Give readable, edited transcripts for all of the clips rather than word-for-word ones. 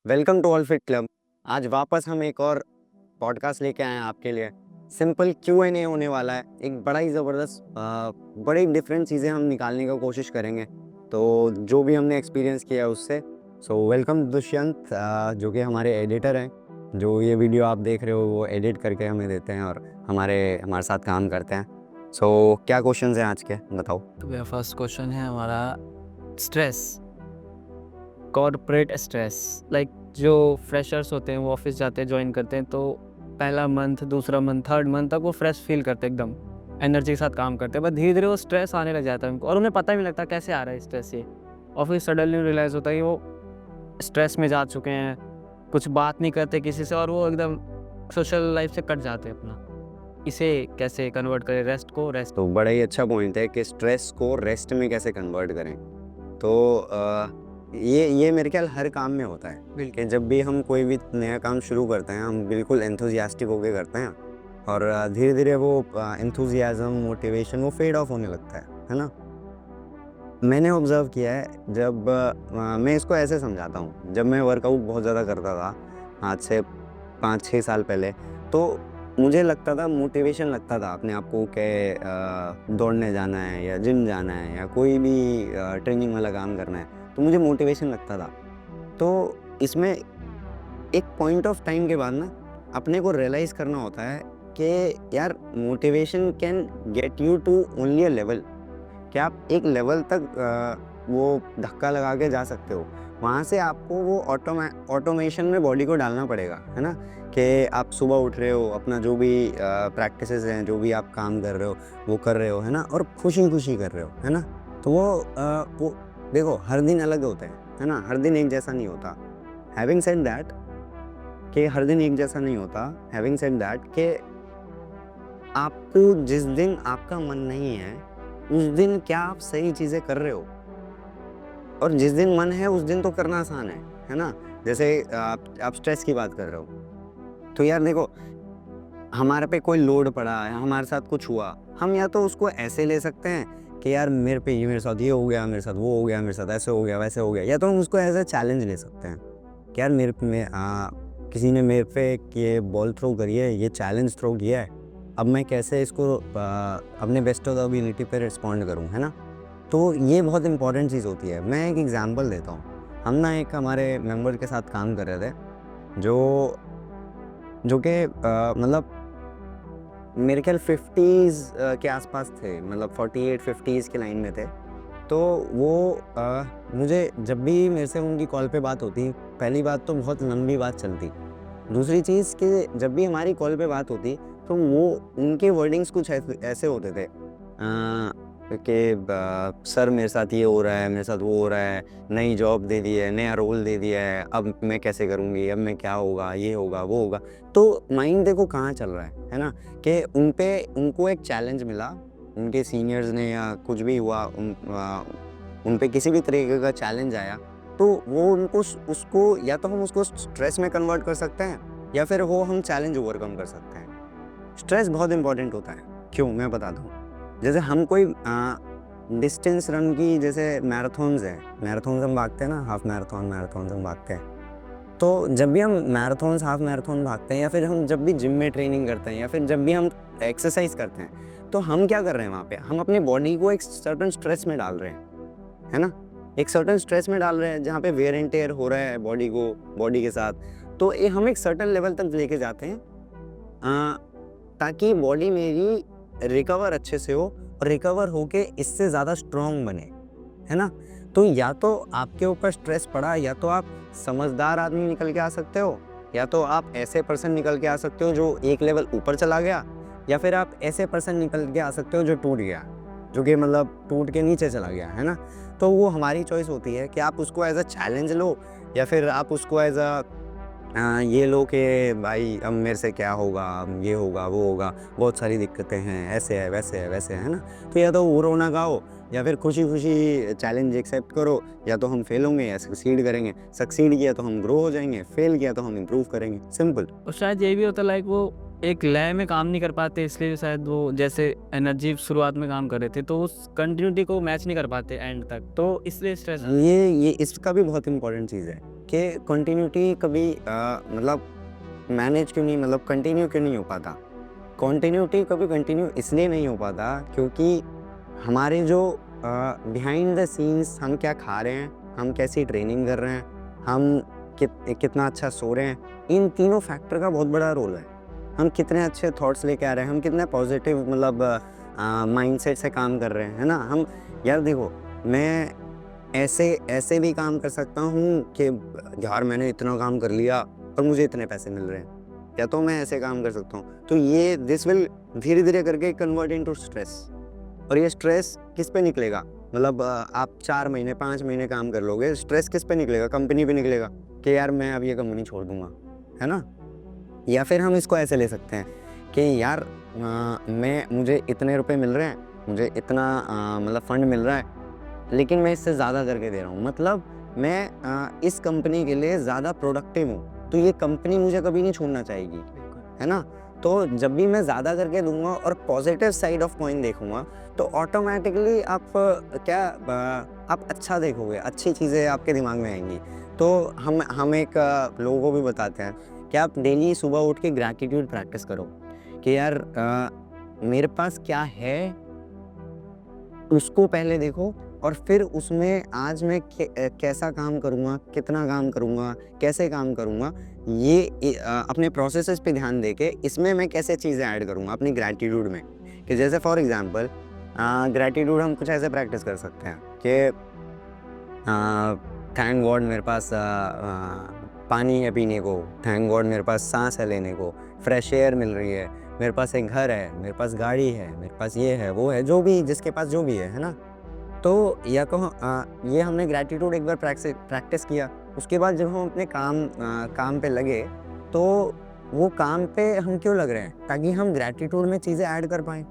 Welcome to All Fit Club. आज वापस हम एक और पॉडकास्ट लेके आए हैं आपके लिए। सिंपल Q&A होने वाला है। एक बड़ा ही ज़बरदस्त बड़ी डिफरेंट चीज़ें हम निकालने की कोशिश करेंगे, तो जो भी हमने एक्सपीरियंस किया है उससे। सो वेलकम दुष्यंत, जो कि हमारे एडिटर हैं। जो ये वीडियो आप देख रहे हो वो एडिट करके हमें देते हैं और हमारे साथ काम करते हैं। सो क्या क्वेश्चंस हैं आज के, बताओ। तो भैया फर्स्ट क्वेश्चन है हमारा स्ट्रेस, कॉर्पोरेट स्ट्रेस। लाइक जो फ्रेशर्स होते हैं वो ऑफिस जाते हैं, ज्वाइन करते हैं, तो पहला मंथ, दूसरा मंथ, थर्ड मंथ तक वो फ्रेश फील करते हैं, एकदम एनर्जी के साथ काम करते हैं। बट धीरे धीरे वो स्ट्रेस आने लग जाता है उनको, और उन्हें पता ही नहीं लगता कैसे आ रहा है स्ट्रेस ये। और फिर सडनली रियलाइज़ होता है कि वो स्ट्रेस में जा चुके हैं, कुछ बात नहीं करते किसी से, और वो एकदम सोशल लाइफ से कट जाते हैं अपना। इसे कैसे कन्वर्ट करें रेस्ट को रेस्ट। तो बड़ा ही अच्छा पॉइंट है कि स्ट्रेस को रेस्ट में कैसे कन्वर्ट करें। तो ये मेरे ख्याल हर काम में होता है कि जब भी हम कोई भी नया काम शुरू करते हैं हम बिल्कुल एंथुजियास्टिक होके करते हैं, और धीरे धीरे वो एंथुजियाज्म, मोटिवेशन वो फेड ऑफ होने लगता है ना। मैंने ऑब्ज़र्व किया है, जब मैं इसको ऐसे समझाता हूँ, जब मैं वर्कआउट बहुत ज़्यादा करता था आज से 5-6 साल पहले, तो मुझे लगता था, मोटिवेशन लगता था अपने आप को कि दौड़ने जाना है या जिम जाना है या कोई भी ट्रेनिंग वाला काम करना है, तो मुझे मोटिवेशन लगता था। तो इसमें एक पॉइंट ऑफ टाइम के बाद ना अपने को रियलाइज़ करना होता है कि यार motivation can get you to only a level, कि आप एक लेवल तक वो धक्का लगा के जा सकते हो। वहाँ से आपको वो ऑटोमेशन में बॉडी को डालना पड़ेगा, है ना? कि आप सुबह उठ रहे हो, अपना जो भी प्रैक्टिसेस हैं, जो भी आप काम कर रहे हो, वो कर रहे हो, है ना? और खुशी-खुशी कर रहे हो, है ना? तो वो देखो, हर दिन अलग होते हैं, है ना? हर दिन एक जैसा नहीं होता। हैविंग सेड दैट, कि हर दिन एक जैसा नहीं होता, हैविंग सेड दैट कि आपको जिस दिन आपका मन नहीं है, उस दिन क्या आप सही चीज़ें कर रहे हो? और जिस दिन मन है उस दिन तो करना आसान है ना? जैसे आप स्ट्रेस की बात कर रहे हो, तो यार देखो, हमारे पे कोई लोड पड़ा है, हमारे साथ कुछ हुआ, हम या तो उसको ऐसे ले सकते हैं कि यार मेरे साथ ये हो गया, मेरे साथ वो हो गया, मेरे साथ ऐसे हो गया, वैसे हो गया, या तो हम उसको एज़ अ चैलेंज ले सकते हैं कि यार किसी ने मेरे पे ये बॉल थ्रो करी है, ये चैलेंज थ्रो किया है, अब मैं कैसे इसको अपने बेस्ट ऑफ द एबिलिटी पे रिस्पॉन्ड करूँ, है ना? तो ये बहुत इंपॉर्टेंट चीज़ होती है। मैं एक एग्जांपल देता हूँ। हम ना एक हमारे मेंबर के साथ काम कर रहे थे, जो जो कि मतलब मेरे ख्याल 50s के आसपास थे, मतलब 48-50s के लाइन में थे। तो वो मुझे जब भी मेरे से उनकी कॉल पे बात होती, पहली बात तो बहुत लंबी बात चलती। दूसरी चीज़ कि जब भी हमारी कॉल पे बात होती, तो वो उनके वर्डिंग्स कुछ ऐसे ऐसे होते थे कि सर मेरे साथ ये हो रहा है, मेरे साथ वो हो रहा है, नई जॉब दे दी है, नया रोल दे दिया है, अब मैं कैसे करूँगी, अब मैं क्या होगा, ये होगा, वो होगा। तो माइंड देखो कहाँ चल रहा है ना? कि उनको एक चैलेंज मिला, उनके सीनियर्स ने या कुछ भी हुआ, उन पे किसी भी तरीके का चैलेंज आया, तो वो उनको उसको या तो हम उसको स्ट्रेस में कन्वर्ट कर सकते हैं, या फिर वो हम चैलेंज ओवरकम कर सकते हैं। स्ट्रेस बहुत इंपॉर्टेंट होता है। क्यों? मैं बताता हूँ। जैसे हम कोई डिस्टेंस रन की, जैसे मैराथन्स है, मैराथन्स हम भागते हैं ना, हाफ मैराथन हम भागते हैं। तो जब भी हम मैराथन्स, हाफ मैराथन भागते हैं, या फिर हम जब भी जिम में ट्रेनिंग करते हैं, या फिर जब भी हम एक्सरसाइज करते हैं, तो हम क्या कर रहे हैं वहाँ पे? हम अपनी बॉडी को एक सर्टेन स्ट्रेस में डाल रहे हैं, है ना? एक सर्टेन स्ट्रेस में डाल रहे हैं जहाँ पे वेयर एंड टेयर हो रहा है बॉडी के साथ। तो ये हम एक सर्टेन लेवल तक लेके जाते हैं, ताकि बॉडी मेरी रिकवर अच्छे से हो, और रिकवर होके इससे ज़्यादा स्ट्रॉन्ग बने, है ना? तो या तो आपके ऊपर स्ट्रेस पड़ा, या तो आप समझदार आदमी निकल के आ सकते हो, या तो आप ऐसे पर्सन निकल के आ सकते हो जो एक लेवल ऊपर चला गया, या फिर आप ऐसे पर्सन निकल के आ सकते हो जो टूट गया, जो कि मतलब टूट के नीचे चला गया, है ना? तो वो हमारी चॉइस होती है कि आप उसको एज़ अ चैलेंज लो, या फिर आप उसको एज़ अ ये लो कि भाई अब मेरे से क्या होगा, अब ये होगा, वो होगा, बहुत सारी दिक्कतें हैं, ऐसे है, वैसे है, वैसे है ना? तो या तो वो रोना गाओ, या फिर खुशी-खुशी चैलेंज एक्सेप्ट करो, या तो हम फेल होंगे या सक्सीड करेंगे। सक्सीड किया तो हम ग्रो हो जाएँगे, फेल किया तो हम इम्प्रूव करेंगे, सिंपल। और शायद ये भी होता है, लाइक वो एक लय में काम नहीं कर पाते, इसलिए शायद वो जैसे एनर्जी शुरुआत में काम कर रहे थे तो उस कंटिन्यूटी को मैच नहीं कर पाते एंड तक, तो इसलिए स्ट्रेस ये इसका भी बहुत इंपॉर्टेंट चीज़ है कि कंटिन्यूटी कभी मतलब मैनेज क्यों नहीं, मतलब कंटिन्यू क्यों नहीं हो पाता। कंटिन्यूटी कभी कंटिन्यू इसलिए नहीं हो पाता क्योंकि हमारे जो बिहाइंड द सीन्स हम क्या खा रहे हैं, हम कैसी ट्रेनिंग कर रहे हैं, हम कितना अच्छा सो रहे हैं, इन तीनों फैक्टर का बहुत बड़ा रोल है। हम कितने अच्छे थॉट्स लेके आ रहे हैं, हम कितने पॉजिटिव मतलब माइंडसेट से काम कर रहे हैं, है ना। हम यार देखो, मैं ऐसे भी काम कर सकता हूँ कि यार मैंने इतना काम कर लिया और मुझे इतने पैसे मिल रहे हैं, या तो मैं ऐसे काम कर सकता हूँ। तो ये दिस विल धीरे धीरे करके कन्वर्ट इनटू स्ट्रेस। और ये स्ट्रेस किस पे निकलेगा, मतलब आप 4 महीने 5 महीने काम कर लोगे, स्ट्रेस किस पे निकलेगा, कंपनी पे निकलेगा कि यार मैं अब ये कंपनी छोड़ दूंगा, है ना। या फिर हम इसको ऐसे ले सकते हैं कि यार मुझे इतने रुपए मिल रहे हैं, मुझे इतना मतलब फंड मिल रहा है, लेकिन मैं इससे ज़्यादा करके दे रहा हूँ, मतलब मैं इस कंपनी के लिए ज़्यादा प्रोडक्टिव हूँ, तो ये कंपनी मुझे कभी नहीं छोड़ना चाहेगी, है ना। तो जब भी मैं ज़्यादा करके दूंगा और पॉजिटिव साइड ऑफ कॉइन देखूंगा, तो ऑटोमेटिकली आप आप अच्छा देखोगे, अच्छी चीज़ें आपके दिमाग में आएंगी। तो हम एक लोगों को भी बताते हैं कि आप डेली सुबह उठ के ग्रैटिट्यूड प्रैक्टिस करो कि यार मेरे पास क्या है उसको पहले देखो, और फिर उसमें आज मैं कैसा काम करूँगा, कितना काम करूँगा, कैसे काम करूँगा, ये अपने प्रोसेसेस पे ध्यान देके इसमें मैं कैसे चीज़ें ऐड करूँगा अपनी ग्रैटिट्यूड में। कि जैसे फॉर एग्जांपल ग्रैटिट्यूड हम कुछ ऐसे प्रैक्टिस कर सकते हैं कि थैंक गॉड मेरे पास पानी है पीने को, थैंक गॉड मेरे पास सांस है लेने को, फ्रेश एयर मिल रही है, मेरे पास एक घर है, मेरे पास गाड़ी है, मेरे पास ये है वो है, जो भी जिसके पास जो भी है ना। तो या तो ये हमने ग्रैटिट्यूड एक बार प्रैक्टिस किया, उसके बाद जब हम अपने काम पे लगे, तो वो काम पे हम क्यों लग रहे हैं, ताकि हम ग्रैटिट्यूड में चीज़ें ऐड कर पाएँ।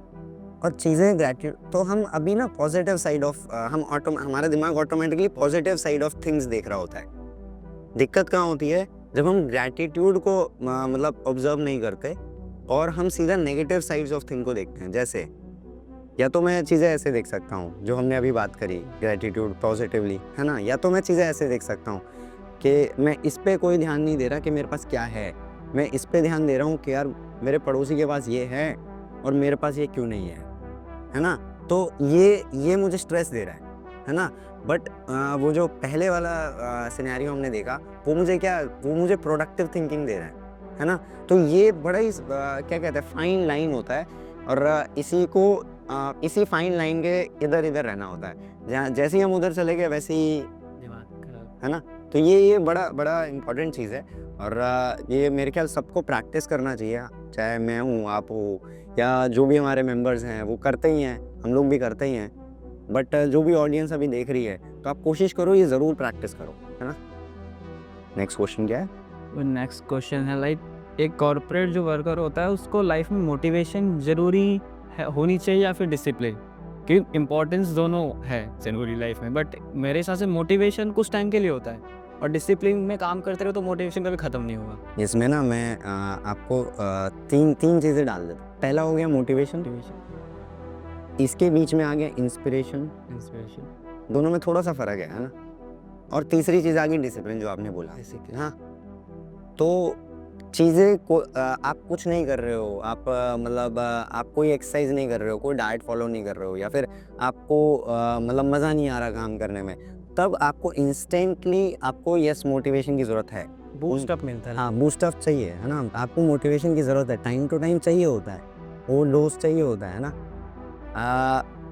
और चीज़ें ग्रैटिट्यूड तो हम अभी ना पॉजिटिव साइड ऑफ हमारा दिमाग automatically positive side of things देख रहा होता है। दिक्कत कहाँ होती है, जब हम ग्रैटिट्यूड को मतलब ऑब्जर्व नहीं करते और हम सीधा नेगेटिव साइड्स ऑफ थिंग को देखते हैं। जैसे या तो मैं चीज़ें ऐसे देख सकता हूँ जो हमने अभी बात करी, ग्रैटिट्यूड पॉजिटिवली, है ना। या तो मैं चीज़ें ऐसे देख सकता हूँ कि मैं इस पे कोई ध्यान नहीं दे रहा कि मेरे पास क्या है, मैं इस पे ध्यान दे रहा हूँ कि यार मेरे पड़ोसी के पास ये है और मेरे पास ये क्यों नहीं है ना। तो ये मुझे स्ट्रेस दे रहा है ना। बट वो जो पहले वाला सिनेरियो हमने देखा, वो मुझे प्रोडक्टिव थिंकिंग दे रहा है ना। तो ये बड़ा ही क्या कहते हैं, फाइन लाइन होता है, और इसी फाइन लाइन के इधर इधर रहना होता है। जैसे ही हम उधर चले गए वैसे ही दिमाग खराब। है ना। तो ये बड़ा इम्पोर्टेंट चीज़ है, और ये मेरे ख्याल सबको प्रैक्टिस करना चाहिए, चाहे मैं हूँ, आप हो, या जो भी हमारे मेंबर्स हैं वो करते ही हैं, हम लोग भी करते ही हैं। बट जो भी ऑडियंस अभी देख रही है, तो आप कोशिश करो, ये ज़रूर प्रैक्टिस करो, है ना। नेक्स्ट क्वेश्चन क्या है? नेक्स्ट क्वेश्चन है लाइक एक कॉर्पोरेट जो वर्कर होता है उसको लाइफ में मोटिवेशन ज़रूरी होनी चाहिए या फिर डिसिप्लिन, क्योंकि इम्पोर्टेंस दोनों है ज़रूरी लाइफ में, बट मेरे हिसाब से मोटिवेशन कुछ टाइम के लिए होता है और डिसिप्लिन में काम करते रहो तो मोटिवेशन कभी ख़त्म नहीं होगा। इसमें ना मैं आपको तीन चीज़ें डाल देता हूँ। पहला हो गया मोटिवेशन, इसके बीच में आ गया इंस्पिरेशन, दोनों में थोड़ा सा फ़र्क है ना। और तीसरी चीज़ आ गई डिसिप्लिन, जो आपने बोला। हाँ, तो चीज़ें को आप कुछ नहीं कर रहे हो, आप मतलब आप कोई एक्सरसाइज नहीं कर रहे हो, कोई डाइट फॉलो नहीं कर रहे हो, या फिर आपको मतलब मज़ा नहीं आ रहा काम करने में, तब आपको इंस्टेंटली आपको यस मोटिवेशन की ज़रूरत है, बूस्टअप मिलता है। हाँ, बूस्टअप चाहिए, है ना। आपको मोटिवेशन की ज़रूरत है, टाइम टू टाइम चाहिए होता है, वो डोज चाहिए होता है ना।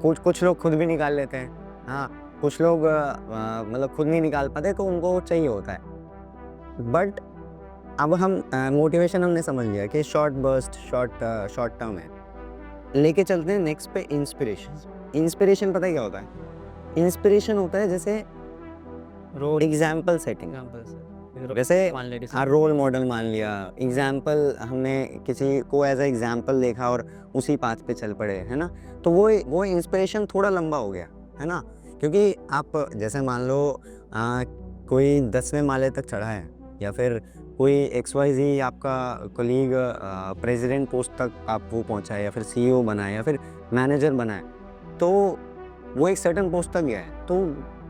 कुछ लोग खुद भी निकाल लेते हैं, हाँ, कुछ लोग मतलब खुद नहीं निकाल पाते, तो उनको वो चाहिए होता है। बट अब हम मोटिवेशन हमने समझ लिया कि शॉर्ट बर्स्ट, शॉर्ट टर्म है। लेके चलते हैं नेक्स्ट पे इंस्पिरेशन। इंस्पिरेशन पता है क्या होता है? इंस्पिरेशन होता है जैसे एग्जाम्पल सेटिंग, जैसे रोल मॉडल मान लिया, एग्जाम्पल, हमने किसी को एज ए एग्जाम्पल देखा और उसी पाथ पे चल पड़े, है ना। तो वो इंस्पिरेशन थोड़ा लंबा हो गया, है ना। क्योंकि आप जैसे मान लो कोई 10वें माले तक चढ़ा है, या फिर कोई XYZ आपका कोलीग प्रेसिडेंट पोस्ट तक आप वो पहुंचाए या फिर CEO बनाए या फिर मैनेजर बनाए, तो वो एक सर्टेन पोस्ट तक गया है, तो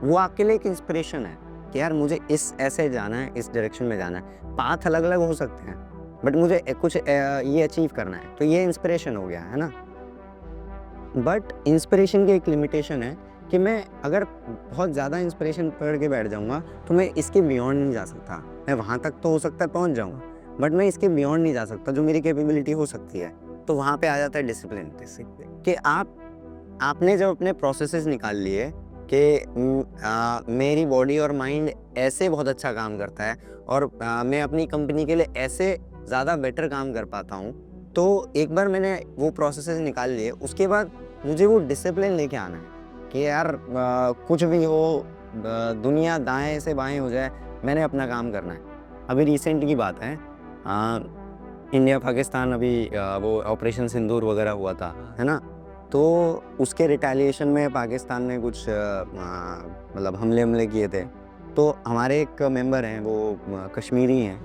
वो आपके लिए एक इंस्पिरेशन है कि यार मुझे इस ऐसे जाना है, इस डायरेक्शन में जाना है। पाथ अलग अलग हो सकते हैं बट मुझे कुछ ये अचीव करना है, तो ये इंस्पिरेशन हो गया है ना। बट इंस्पिरेशन की एक लिमिटेशन है कि मैं अगर बहुत ज़्यादा इंस्पिरेशन पकड़ के बैठ जाऊँगा तो मैं इसके बियॉन्ड नहीं जा सकता। मैं वहाँ तक तो हो सकता है पहुँच जाऊँ, बट मैं इसके बियॉन्ड नहीं जा सकता जो मेरी कैपेबिलिटी हो सकती है। तो वहाँ पे आ जाता है डिसिप्लिन कि आपने जब अपने प्रोसेसेस निकाल लिए कि मेरी बॉडी और माइंड ऐसे बहुत अच्छा काम करता है और मैं अपनी कंपनी के लिए ऐसे ज़्यादा बेटर काम कर पाता हूँ, तो एक बार मैंने वो प्रोसेसेस निकाल लिए, उसके बाद मुझे वो डिसिप्लिन लेके आना है कि यार कुछ भी हो, दुनिया दाएं से बाएं हो जाए, मैंने अपना काम करना है। अभी रिसेंट की बात है, इंडिया पाकिस्तान अभी वो ऑपरेशन सिंदूर वगैरह हुआ था, है ना। तो उसके रिटेलिएशन में पाकिस्तान ने कुछ मतलब हमले किए थे। तो हमारे एक मेंबर हैं वो कश्मीरी हैं,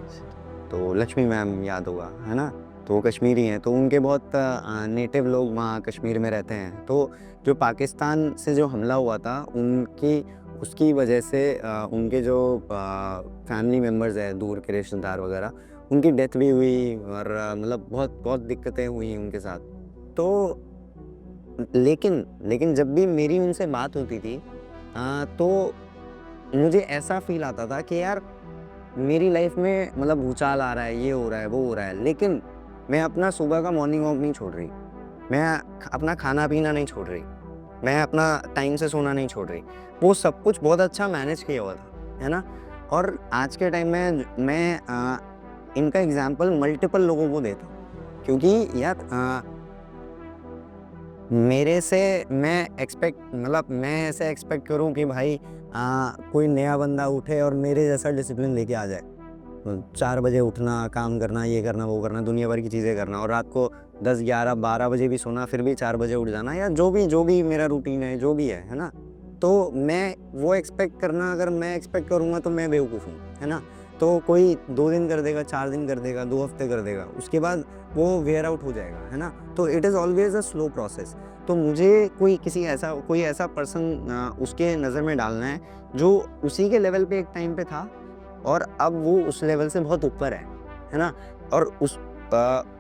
तो लक्ष्मी मैम याद होगा, है ना। तो वो कश्मीरी हैं, तो उनके बहुत नेटिव लोग वहाँ कश्मीर में रहते हैं। तो जो पाकिस्तान से जो हमला हुआ था उसकी वजह से उनके जो फैमिली मेम्बर्स हैं, दूर के रिश्तेदार वगैरह, उनकी डेथ भी हुई और मतलब बहुत बहुत दिक्कतें हुई उनके साथ। तो लेकिन जब भी मेरी उनसे बात होती थी तो मुझे ऐसा फील आता था कि यार मेरी लाइफ में मतलब भूचाल आ रहा है, ये हो रहा है, वो हो रहा है, लेकिन मैं अपना सुबह का मॉर्निंग वॉक नहीं छोड़ रही, मैं अपना खाना पीना नहीं छोड़ रही, मैं अपना टाइम से सोना नहीं छोड़ रही। वो सब कुछ बहुत अच्छा मैनेज किया हुआ था, है ना। और आज के टाइम में मैं इनका एग्जाम्पल मल्टीपल लोगों को देता हूँ, क्योंकि यार मेरे से मैं ऐसे एक्सपेक्ट करूं कि भाई कोई नया बंदा उठे और मेरे जैसा डिसिप्लिन लेके आ जाए। 4 बजे उठना, काम करना, ये करना, वो करना, दुनिया भर की चीज़ें करना, और रात को 10, 11, 12 बजे भी सोना, फिर भी 4 बजे उठ जाना, या जो भी मेरा रूटीन है, जो भी है ना। तो मैं वो एक्सपेक्ट करना, अगर मैं एक्सपेक्ट करूँगा तो मैं बेवकूफ़ हूँ, है ना। तो कोई 2 दिन कर देगा, 4 दिन कर देगा, 2 हफ्ते कर देगा, उसके बाद वो वेयर आउट हो जाएगा, है ना। तो it is always a slow process. तो मुझे कोई ऐसा पर्सन उसके नज़र में डालना है जो उसी के लेवल पे एक टाइम पे था और अब वो उस लेवल से बहुत ऊपर है ना। और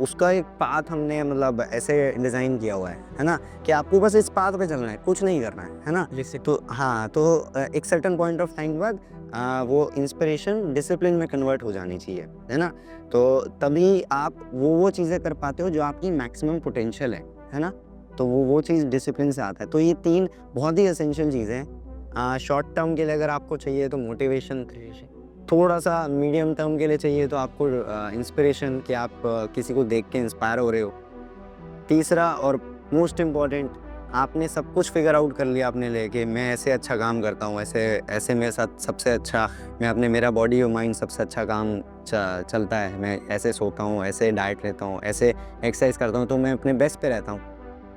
उसका एक पाथ हमने मतलब ऐसे डिज़ाइन किया हुआ है ना, कि आपको बस इस पाथ पे चलना है, कुछ नहीं करना है ना। तो हाँ, तो एक सर्टेन पॉइंट ऑफ टाइम के बाद वो इंस्पिरेशन डिसिप्लिन में कन्वर्ट हो जानी चाहिए, है ना। तो तभी आप वो चीज़ें कर पाते हो जो आपकी मैक्सिमम पोटेंशियल है ना। तो वो चीज़ डिसिप्लिन से आता है। तो ये 3 बहुत ही एसेंशियल चीज़ें हैं। शॉर्ट टर्म के लिए अगर आपको चाहिए तो मोटिवेशन, थोड़ा सा मीडियम टर्म के लिए चाहिए तो आपको इंस्पिरेशन, कि आप किसी को देख के इंस्पायर हो रहे हो। तीसरा और मोस्ट इम्पॉर्टेंट, आपने सब कुछ फिगर आउट कर लिया अपने लिए कि मैं ऐसे अच्छा काम करता हूँ, ऐसे मेरे साथ सबसे अच्छा, मेरा बॉडी और माइंड सबसे अच्छा काम चलता है, मैं ऐसे सोता हूँ, ऐसे डाइट लेता हूँ, ऐसे एक्सरसाइज करता हूँ, तो मैं अपने बेस्ट पे रहता हूँ।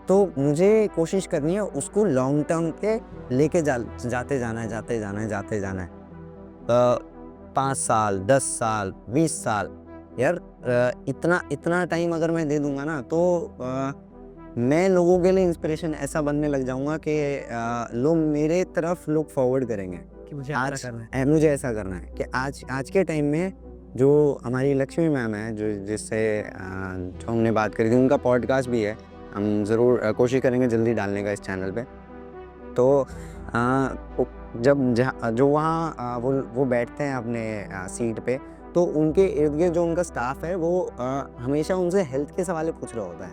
तो मुझे कोशिश करनी है उसको लॉन्ग टर्म पे लेके जाते जाना है। 5 साल, 10 साल, 20 साल, यार इतना टाइम अगर मैं दे दूंगा ना, तो मैं लोगों के लिए इंस्पिरेशन ऐसा बनने लग जाऊंगा कि लोग मेरे तरफ लुक फॉरवर्ड करेंगे कि मुझे मुझे ऐसा करना है। कि आज के टाइम में जो हमारी लक्ष्मी मैम है, जो हमने बात करी थी, उनका पॉडकास्ट भी है, हम ज़रूर कोशिश करेंगे जल्दी डालने का इस चैनल पे। तो जो वहाँ वो बैठते हैं अपने सीट पे, तो उनके इर्द गिर्द जो उनका स्टाफ है वो हमेशा उनसे हेल्थ के सवाल पूछ रहा होता है।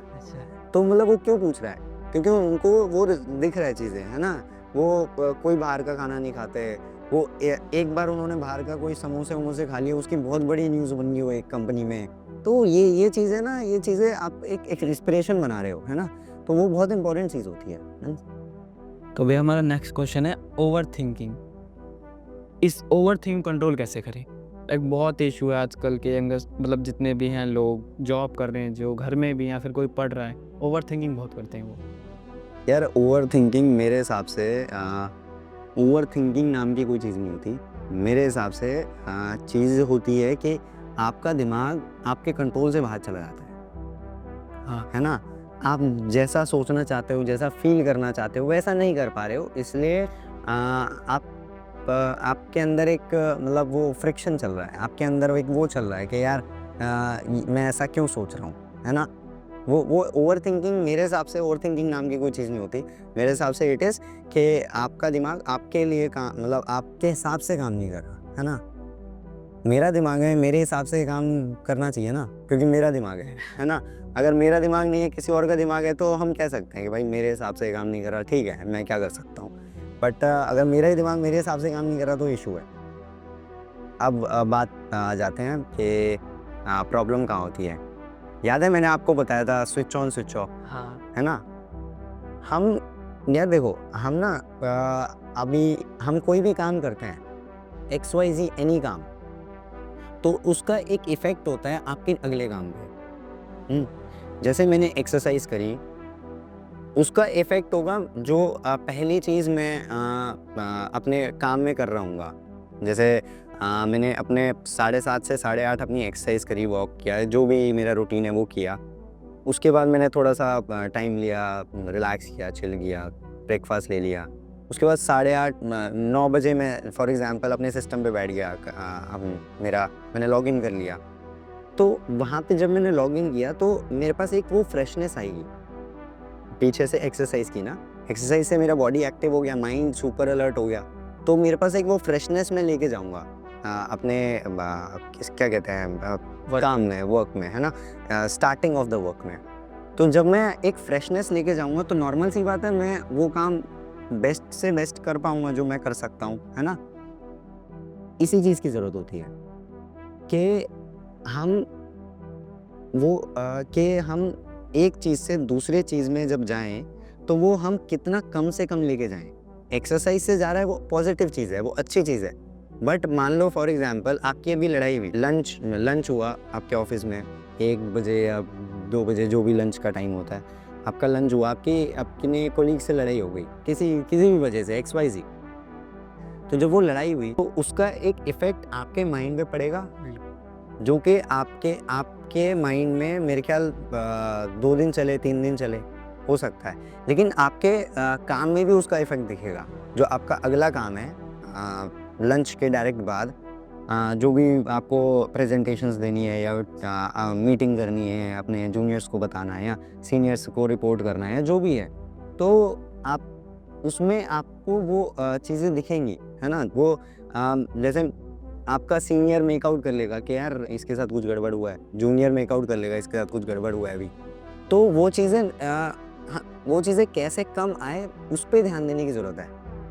तो मतलब वो क्यों पूछ रहा है, क्योंकि उनको वो दिख रहा है चीज़ें, है ना। वो कोई बाहर का खाना नहीं खाते। वो एक बार उन्होंने बाहर का कोई समोसे खा लिए, उसकी बहुत बड़ी न्यूज़ बन गई वो एक कंपनी में। तो ये चीज़ें ना, ये चीज़ें आप एक इंस्पिरेशन बना रहे हो, है ना। तो वो बहुत इंपॉर्टेंट चीज़ होती है। तो भैया हमारा नेक्स्ट क्वेश्चन है ओवर थिंकिंग। इस ओवर थिंक कंट्रोल कैसे करें? एक बहुत इशू है आजकल के यंगस्ट, मतलब जितने भी हैं लोग, जॉब कर रहे हैं, जो घर में भी, या फिर कोई पढ़ रहा है, ओवर थिंकिंग बहुत करते हैं वो। यार ओवर थिंकिंग मेरे हिसाब से ओवर थिंकिंग नाम की कोई चीज़ नहीं होती। मेरे हिसाब से चीज़ होती है कि आपका दिमाग आपके कंट्रोल से बाहर चला जाता है। हाँ। है ना? आप जैसा सोचना चाहते हो, जैसा फ़ील करना चाहते हो, वैसा नहीं कर पा रहे हो, इसलिए आपके अंदर एक मतलब वो फ्रिक्शन चल रहा है, आपके अंदर एक वो चल रहा है कि यार मैं ऐसा क्यों सोच रहा हूँ, है ना? वो ओवरथिंकिंग, मेरे हिसाब से ओवरथिंकिंग नाम की कोई चीज़ नहीं होती। मेरे हिसाब से इट इज़ कि आपका दिमाग आपके लिए काम मतलब आपके हिसाब से काम नहीं कर रहा, है ना? मेरा दिमाग है, मेरे हिसाब से काम करना चाहिए ना, क्योंकि मेरा दिमाग है ना? अगर मेरा दिमाग नहीं है, किसी और का दिमाग है, तो हम कह सकते हैं कि भाई मेरे हिसाब से काम नहीं कर रहा, ठीक है, मैं क्या कर सकता हूँ। बट अगर मेरा ही दिमाग मेरे हिसाब से काम नहीं कर रहा तो इश्यू है। अब बात आ जाते हैं कि प्रॉब्लम कहाँ होती है। याद है मैंने आपको बताया था स्विच ऑन स्विच ऑफ, हाँ। है ना? हम यार देखो, हम ना अभी हम कोई भी काम करते हैं, XYZ एनी काम, तो उसका एक इफ़ेक्ट होता है आपके अगले काम पे। जैसे मैंने एक्सरसाइज करी, उसका इफ़ेक्ट होगा जो पहली चीज़ मैं अपने काम में कर रहा हूँगा। जैसे मैंने अपने 7:30 से 8:30 अपनी एक्सरसाइज करी, वॉक किया, जो भी मेरा रूटीन है वो किया। उसके बाद मैंने थोड़ा-सा टाइम लिया, रिलैक्स किया, चिल किया, ब्रेकफ़ास्ट ले लिया। उसके बाद 8:30 9 बजे मैं फॉर एग्ज़ाम्पल अपने सिस्टम पे बैठ गया, मैंने लॉगिन कर लिया। तो वहाँ पे जब मैंने लॉगिन किया तो मेरे पास एक वो फ्रेशनेस आएगी। पीछे से एक्सरसाइज की ना, एक्सरसाइज से मेरा बॉडी एक्टिव हो गया, माइंड सुपर अलर्ट हो गया। तो मेरे पास एक वो फ्रेशनेस मैं लेके जाऊँगा अपने क्या कहते हैं काम में, वर्क में, है ना? स्टार्टिंग ऑफ द वर्क में। तो जब मैं एक फ्रेशनेस लेके जाऊँगा तो नॉर्मल सी बात है, मैं वो काम बेस्ट से बेस्ट कर पाऊँगा जो मैं कर सकता हूँ, है ना? इसी चीज़ की ज़रूरत होती है कि हम हम एक चीज़ से दूसरे चीज़ में जब जाएँ, तो वो हम कितना कम से कम लेके जाएँ। एक्सरसाइज से जा रहा है वो पॉज़िटिव चीज़ है, वो अच्छी चीज़ है। बट मान लो फॉर एग्ज़ाम्पल आपकी अभी लड़ाई हुई, लंच हुआ आपके ऑफ़िस में 1 बजे या 2 बजे, जो भी लंच का टाइम होता है, आपका लंच हुआ, अपने कोलीग से लड़ाई हो गई, किसी भी वजह से XYZ। तो जब वो लड़ाई हुई तो उसका एक इफ़ेक्ट आपके माइंड पे पड़ेगा, जो कि आपके माइंड में मेरे ख्याल 2 दिन चले, 3 दिन चले, हो सकता है। लेकिन आपके काम में भी उसका इफ़ेक्ट दिखेगा। जो आपका अगला काम है लंच के डायरेक्ट बाद, जो भी आपको प्रेज़ेंटेशंस देनी है या मीटिंग करनी है, अपने जूनियर्स को बताना है या सीनियर्स को रिपोर्ट करना है, जो भी है, तो आप उसमें आपको वो चीज़ें दिखेंगी, है ना? वो जैसे आपका सीनियर मेक आउट कर लेगा कि यार इसके साथ कुछ गड़बड़ हुआ है, जूनियर मेक आउट कर लेगा इसके साथ कुछ गड़बड़ हुआ है अभी। तो वो चीज़ें हाँ, वो चीज़ें कैसे कम आए उस पे ध्यान देने की ज़रूरत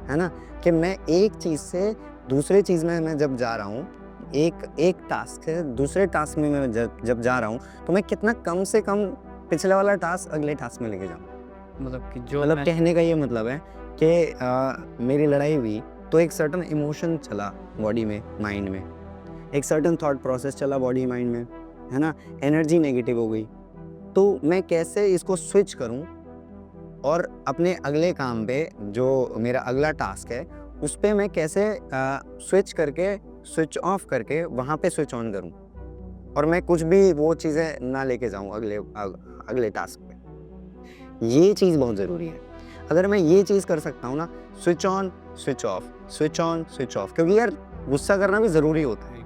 है ना? कि मैं एक चीज़ से दूसरे चीज़ में मैं जब जा रहा हूँ, एक टास्क से दूसरे टास्क में मैं जब जा रहा हूँ, तो मैं कितना कम से कम पिछले वाला टास्क अगले टास्क में लेके जाऊँ। मतलब कि जो मतलब मैं कहने का ये मतलब है कि मेरी लड़ाई हुई तो एक सर्टेन इमोशन चला बॉडी में, माइंड में, एक सर्टेन थॉट प्रोसेस चला बॉडी माइंड में, है ना? एनर्जी नेगेटिव हो गई। तो मैं कैसे इसको स्विच करूं और अपने अगले काम पे, जो मेरा अगला टास्क है, उस पे मैं कैसे स्विच ऑफ करके वहाँ पे स्विच ऑन करूं और मैं कुछ भी वो चीज़ें ना लेके जाऊं अगले टास्क पे। ये चीज़ बहुत ज़रूरी है। अगर मैं ये चीज़ कर सकता हूँ ना, switch on switch off, switch on switch off, क्योंकि यार गुस्सा करना भी ज़रूरी होता है।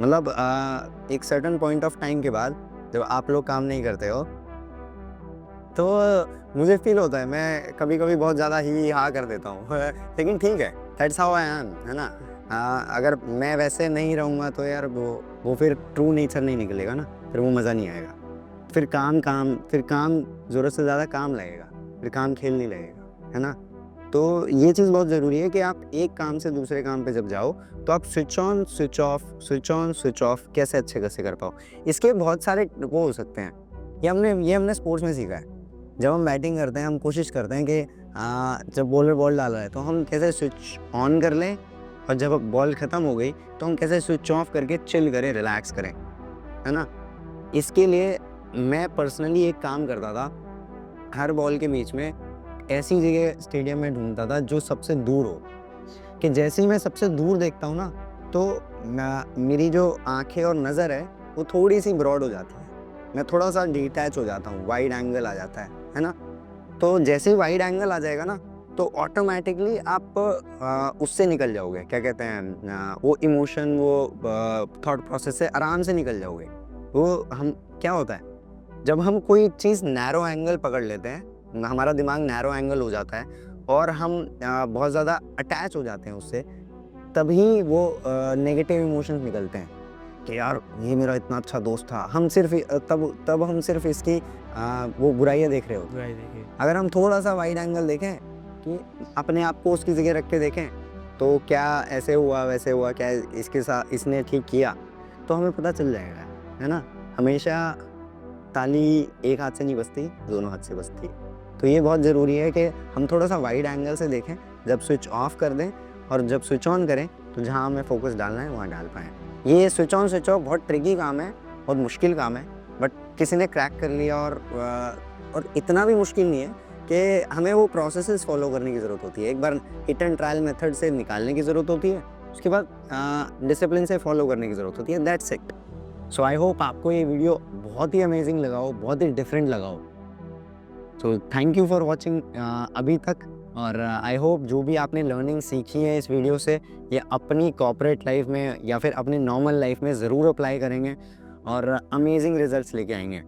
मतलब एक सर्टेन पॉइंट ऑफ टाइम के बाद जब आप लोग काम नहीं करते हो तो मुझे फील होता है, मैं कभी-कभी बहुत ज़्यादा ही हाँ कर देता हूँ लेकिन ठीक है, दैट्स हाउ आई एम, है ना? अगर मैं वैसे नहीं रहूँगा तो यार वो फिर ट्रू नेचर नहीं निकलेगा ना, फिर वो मज़ा नहीं आएगा। फिर काम ज़रूरत से ज़्यादा काम लगेगा, फिर काम खेल नहीं लगेगा, है ना? तो ये चीज़ बहुत ज़रूरी है कि आप एक काम से दूसरे काम पे जब जाओ, तो आप switch on switch off, switch on switch off कैसे अच्छे से कर पाओ। इसके बहुत सारे वो हो सकते हैं। ये हमने स्पोर्ट्स में सीखा है। जब हम बैटिंग करते हैं, हम कोशिश करते हैं कि जब बॉलर बॉल डाल रहा है तो हम कैसे स्विच ऑन कर लें, और जब बॉल ख़त्म हो गई तो हम कैसे स्विच ऑफ करके चिल करें, रिलैक्स करें, है ना? इसके लिए मैं पर्सनली एक काम करता था, हर बॉल के बीच में ऐसी जगह स्टेडियम में ढूंढता था जो सबसे दूर हो, कि जैसे ही मैं सबसे दूर देखता हूँ ना, तो मेरी जो आँखें और नज़र है वो थोड़ी-सी ब्रॉड हो जाती है। मैं थोड़ा-सा डिटैच हो जाता हूँ, वाइड एंगल आ जाता है ना? तो जैसे ही वाइड एंगल आ जाएगा ना, तो ऑटोमैटिकली आप उससे निकल जाओगे, क्या कहते हैं, वो इमोशन, वो थॉट प्रोसेस से आराम से निकल जाओगे। वो हम क्या होता है, जब हम कोई चीज़ नैरो एंगल पकड़ लेते हैं, हमारा दिमाग नैरो एंगल हो जाता है और हम बहुत ज़्यादा अटैच हो जाते हैं उससे, तभी वो नेगेटिव इमोशंस निकलते हैं कि यार ये मेरा इतना अच्छा दोस्त था। हम सिर्फ़ तब हम सिर्फ़ इसकी वो बुराइयाँ देख रहे होते हैं। बुराई देखिए। अगर हम थोड़ा-सा वाइड एंगल देखें कि अपने आप को उसकी जगह रख के देखें, तो क्या ऐसे हुआ, वैसे हुआ, क्या इसके साथ इसने ठीक किया, तो हमें पता चल जाएगा, है ना? हमेशा ताली एक हाथ से नहीं बजती, दोनों हाथ से बजती है। तो ये बहुत ज़रूरी है कि हम थोड़ा-सा वाइड एंगल से देखें, जब स्विच ऑफ कर दें और जब स्विच ऑन करें, तो जहाँ हमें फ़ोकस डालना है, वहाँ डाल पाएँ। ये स्विच ऑन, स्विच ऑफ बहुत ट्रिकी काम है, बहुत मुश्किल काम है, बट किसी ने क्रैक कर लिया और इतना भी मुश्किल नहीं है कि हमें वो प्रोसेसेस फ़ॉलो करने की ज़रूरत होती है। एक बार हिट एंड ट्रायल मेथड से निकालने की ज़रूरत होती है, उसके बाद डिसिप्लिन से फ़ॉलो करने की ज़रूरत होती है, that's it. So I hope आपको ये वीडियो बहुत ही अमेजिंग लगा हो, बहुत ही डिफरेंट लगा हो। So thank you for watching अभी तक, और आई होप जो भी आपने लर्निंग सीखी है इस वीडियो से, ये अपनी कॉर्पोरेट लाइफ में या फिर अपनी नॉर्मल लाइफ में ज़रूर अप्लाई करेंगे और अमेजिंग रिजल्ट्स लेके आएंगे।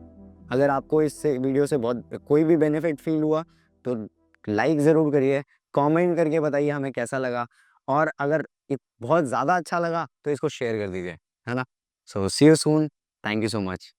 अगर आपको इससे वीडियो से बहुत कोई भी बेनिफिट फील हुआ, तो लाइक ज़रूर करिए, कमेंट करके बताइए हमें कैसा लगा, और अगर बहुत ज़्यादा अच्छा लगा तो इसको शेयर कर दीजिए, है ना? So see you soon, thank you so much.